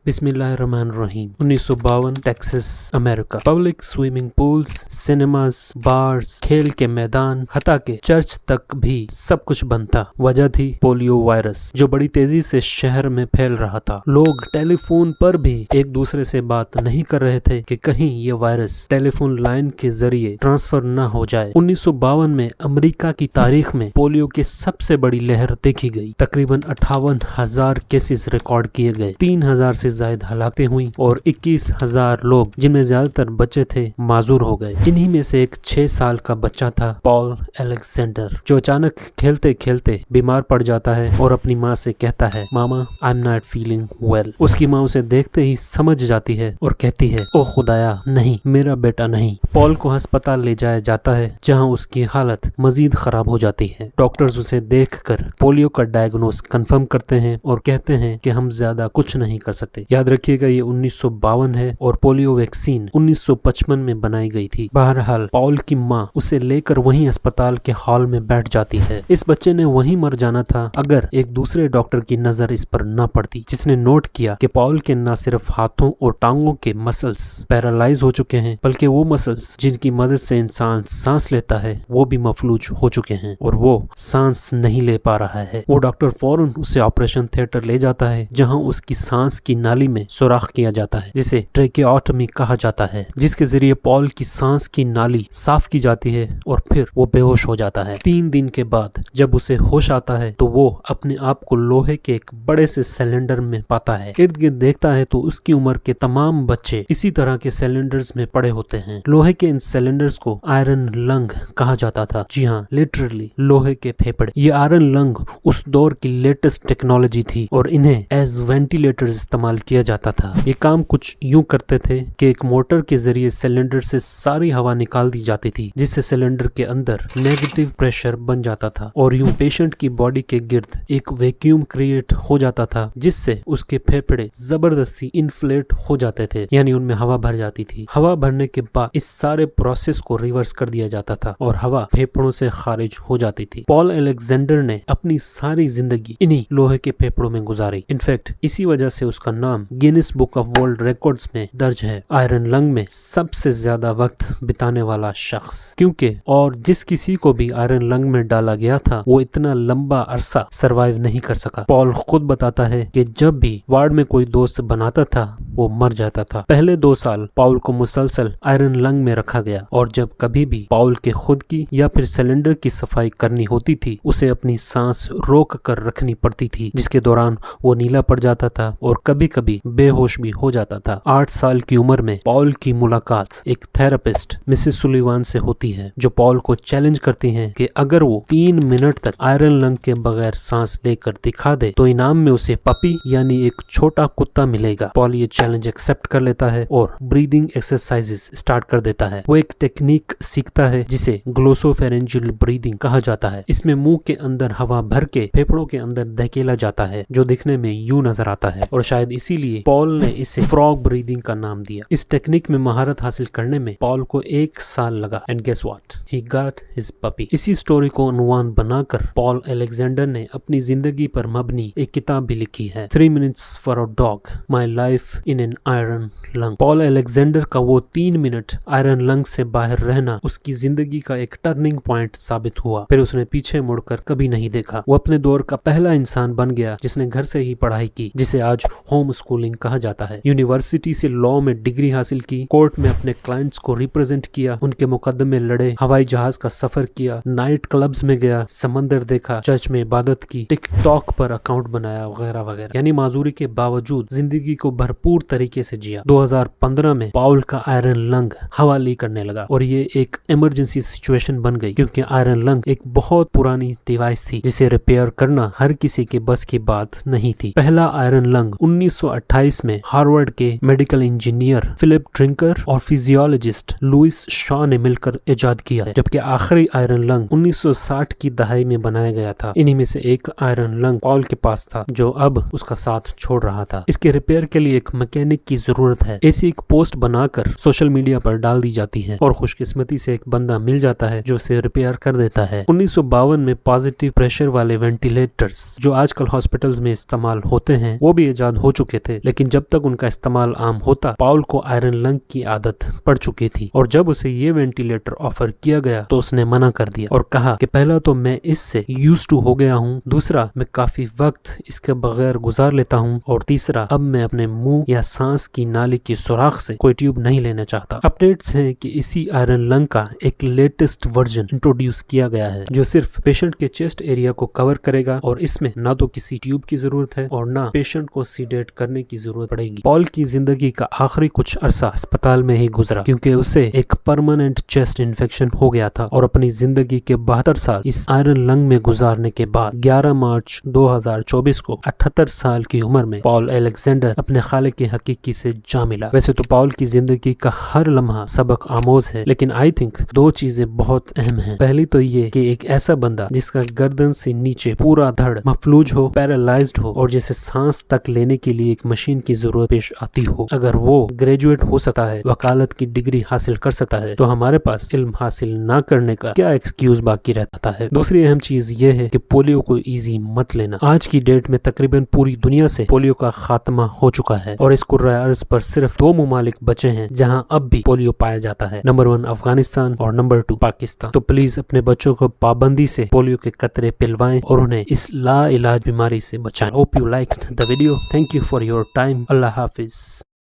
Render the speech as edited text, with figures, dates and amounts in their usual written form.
बिस्मिल्लाहिर्रहमानिर्रहीम। 1952 Texas America. Public swimming pools, cinemas, bars, खेल के मैदान, हत्ता के चर्च तक भी सब कुछ बंद था। वजह थी पोलियो वायरस जो बड़ी तेजी से शहर में फैल रहा था। लोग टेलीफोन पर भी एक दूसरे से बात नहीं कर रहे थे कि कहीं ये वायरस टेलीफोन लाइन के जरिए ट्रांसफर न हो जाए। 1952 में अमेरिका की तारीख में पोलियो की सबसे बड़ी लहर देखी गई। तकरीबन 58,000 केसेस रिकॉर्ड किए गए, 3,000 से ज्यादा हलाकतें हुई और 21,000 लोग, जिनमें ज्यादातर बच्चे थे, माजूर हो गए। इन्हीं में से एक 6 साल का बच्चा था, पॉल अलेक्जेंडर, जो अचानक खेलते खेलते बीमार पड़ जाता है और अपनी माँ से कहता है, mama I am not feeling well. उसकी माँ उसे देखते ही समझ जाती है और कहती है, ओ खुदाया, नहीं, मेरा बेटा नहीं। पॉल को अस्पताल ले जाया जाता है जहाँ उसकी हालत मजीद खराब हो जाती है। डॉक्टर्स उसे देखकर पोलियो का डायग्नोस कंफर्म करते हैं और कहते हैं कि हम ज्यादा कुछ नहीं कर सकते। याद रखिएगा ये 1952 है और पोलियो वैक्सीन 1955 में बनाई गई थी। बहरहाल पॉल की माँ उसे लेकर वहीं अस्पताल के हॉल में बैठ जाती है। इस बच्चे ने वहीं मर जाना था अगर एक दूसरे डॉक्टर की नजर इस पर न पड़ती, जिसने नोट किया कि पॉल के न सिर्फ हाथों और टांगों के मसल्स पैरालाइज हो चुके हैं, बल्कि वो मसल्स जिनकी मदद से इंसान सांस लेता है वो भी मफलूज हो चुके हैं और वो सांस नहीं ले पा रहा है। वो डॉक्टर फौरन उसे ऑपरेशन थिएटर ले जाता है जहां उसकी सांस की नाली में सुराख किया जाता है, जिसे ट्रेकियोटमी कहा जाता है, जिसके जरिए पॉल की सांस की नाली साफ की जाती है और फिर वो बेहोश हो जाता है। 3 दिन के बाद जब उसे होश आता है तो वो अपने आप को लोहे के एक बड़े से सिलेंडर में पाता है। इर्द गिर्द देखता है तो उसकी उम्र के तमाम बच्चे इसी तरह के सिलेंडर्स में पड़े होते हैं। लोहे के इन सिलेंडर्स को आयरन लंग कहा जाता था। जी हाँ, लिटरली लोहे के फेफड़े। ये आयरन लंग उस दौर की लेटेस्ट टेक्नोलॉजी थी और इन्हें एज वेंटिलेटर्स इस्तेमाल किया जाता था। ये काम कुछ यूं करते थे कि एक मोटर के जरिए सिलेंडर से सारी हवा निकाल दी जाती थी, जिससे सिलेंडर के अंदर नेगेटिव प्रेशर बन जाता था और यूं पेशेंट की बॉडी के गिर्द एक वैक्यूम क्रिएट हो जाता था, जिससे उसके फेफड़े जबरदस्ती इन्फ्लेट हो जाते थे, यानी उनमें हवा भर जाती थी। हवा भरने के बाद इस सारे प्रोसेस को रिवर्स कर दिया जाता था और हवा फेफड़ों से खारिज हो जाती थी। पॉल अलेक्जेंडर ने अपनी सारी जिंदगी इन्हीं लोहे के फेफड़ों में गुजारी। इनफैक्ट इसी वजह से उसका नाम Guinness book of world records में दर्ज है, आयरन लंग में सबसे ज्यादा वक्त बिताने वाला शख्स। क्योंकि और जिस किसी को भी आयरन लंग में डाला गया था वो इतना लंबा अरसा सरवाइव नहीं कर सका। पॉल खुद बताता है कि जब भी वार्ड में कोई दोस्त बनाता था वो मर जाता था। पहले 2 साल पॉल को मुसलसल आयरन लंग में रखा गया और जब कभी भी पॉल के खुद की या फिर सिलेंडर की सफाई करनी होती थी उसे अपनी सांस रोक कर रखनी पड़ती थी, जिसके दौरान वो नीला पड़ जाता था और कभी कभी बेहोश भी हो जाता था। 8 साल की उम्र में पॉल की मुलाकात एक थेरेपिस्ट मिसेस सुलिवान से होती है, जो पॉल को चैलेंज करती हैं कि अगर वो 3 मिनट तक आयरन लंग के बगैर सांस लेकर दिखा दे तो इनाम में उसे पपी यानी एक छोटा कुत्ता मिलेगा। पॉल ये चैलेंज एक्सेप्ट कर लेता है और ब्रीदिंग एक्सरसाइजेस स्टार्ट कर देता है। वो एक टेक्निक सीखता है जिसे ग्लोसोफेरेंजियल ब्रीदिंग कहा जाता है। इसमें मुंह के अंदर हवा भर के फेफड़ों के अंदर धकेला जाता है, जो दिखने में यूं नजर आता है और शायद इसीलिए पॉल ने इसे फ्रॉग ब्रीदिंग का नाम दिया। इस टेक्निक में महारत हासिल करने में पॉल को 1 साल लगा and guess what, he got his puppy. इसी स्टोरी को अनुमान बनाकर पॉल अलेक्जेंडर ने अपनी जिंदगी पर मबनी एक किताब भी लिखी है, 3 minutes for a dog, my life in an iron lung. Paul Alexander का वो 3 मिनट आयरन लंग से बाहर रहना उसकी जिंदगी का एक टर्निंग पॉइंट साबित हुआ। फिर उसने पीछे मुड़कर कभी नहीं देखा। वो अपने दौर का पहला इंसान बन गया जिसने घर से ही पढ़ाई की, जिसे आज होम स्कूलिंग कहा जाता है। यूनिवर्सिटी से लॉ में डिग्री हासिल की, कोर्ट में अपने क्लाइंट्स को रिप्रेजेंट किया, उनके मुकदमे लड़े, हवाई जहाज का सफर किया, नाइट क्लब्स में गया, समंदर देखा, चर्च में इबादत की, टिकटॉक पर अकाउंट बनाया वगैरह वगैरह। यानी माजूरी के बावजूद जिंदगी को भरपूर तरीके से जिया। 2015 में पॉल का आयरन लंग हवा लीक करने लगा और ये एक इमरजेंसी सिचुएशन बन गई, क्योंकि आयरन लंग एक बहुत पुरानी डिवाइस थी जिसे रिपेयर करना हर किसी के बस की बात नहीं थी। पहला आयरन लंग 1928 में हार्वर्ड के मेडिकल इंजीनियर फिलिप ड्रिंकर और फिजियोलॉजिस्ट लुइस शॉ ने मिलकर इजाद किया है, जबकि आखिरी आयरन लंग 1960 की दहाई में बनाया गया था। इन्हीं में से एक आयरन लंग पॉल के पास था जो अब उसका साथ छोड़ रहा था। इसके रिपेयर के लिए एक मैकेनिक की जरूरत है। ऐसी एक पोस्ट बनाकर सोशल मीडिया पर डाल दी जाती है और खुशकिस्मती से एक बंदा मिल जाता है जो उसे रिपेयर कर देता है। 1952 में पॉजिटिव प्रेशर वाले वेंटिलेटर्स जो आजकल हॉस्पिटल्स में इस्तेमाल होते हैं वो भी इजाद हो चुके थे, लेकिन जब तक उनका इस्तेमाल आम होता पॉल को आयरन लंग की आदत पड़ चुकी थी और जब उसे ये वेंटिलेटर ऑफर किया गया तो उसने मना कर दिया और कहा कि पहला तो मैं इससे यूज्ड टू हो गया हूँ, दूसरा मैं काफी वक्त इसके बगैर गुजार लेता हूँ और तीसरा अब मैं अपने मुंह या सांस की नाली की सुराख से कोई ट्यूब नहीं लेना चाहता। अपडेट्स हैं कि इसी आयरन लंग का एक लेटेस्ट वर्जन इंट्रोड्यूस किया गया है जो सिर्फ पेशेंट के चेस्ट एरिया को कवर करेगा और इसमें ना तो किसी ट्यूब की जरूरत है और ना पेशेंट को सीडेट करने की जरूरत पड़ेगी। पॉल की जिंदगी का आखिरी कुछ अरसा अस्पताल में ही गुजरा क्योंकि उसे एक परमानेंट चेस्ट इन्फेक्शन हो गया था और अपनी जिंदगी के 72 साल इस आयरन लंग में गुजारने के बाद 11 मार्च 2024 को 78 साल की उम्र में पॉल अलेक्जेंडर अपने खालिक की हकीकी से जा मिला। वैसे तो पॉल की जिंदगी का हर लम्हा सबक आमोज है, लेकिन आई थिंक दो चीजें बहुत अहम हैं। पहली तो ये कि एक ऐसा बंदा जिसका गर्दन से नीचे पूरा धड़ मफलूज हो, पैरालाइज्ड हो और जिसे सांस तक लेने के लिए एक मशीन की जरूरत पेश आती हो, अगर वो ग्रेजुएट हो सकता है, वकालत की डिग्री हासिल कर सकता है, तो हमारे पास इल्म हासिल ना करने का क्या एक्सक्यूज बाकी रहता है। दूसरी अहम चीज ये है कि पोलियो को इजी मत लेना। आज की डेट में तकरीबन पूरी दुनिया से पोलियो का खात्मा हो चुका है और इस कुर्रा अर्ज पर सिर्फ 2 मुमालिक बचे हैं जहां अब भी पोलियो पाया जाता है, नंबर 1 अफगानिस्तान और नंबर 2 पाकिस्तान। तो प्लीज अपने बच्चों को पाबंदी से पोलियो के कतरे पिलवाएं और उन्हें इस ला इलाज बीमारी से बचाएं। Hope you liked the video. Thank you for your time. Allah Hafiz.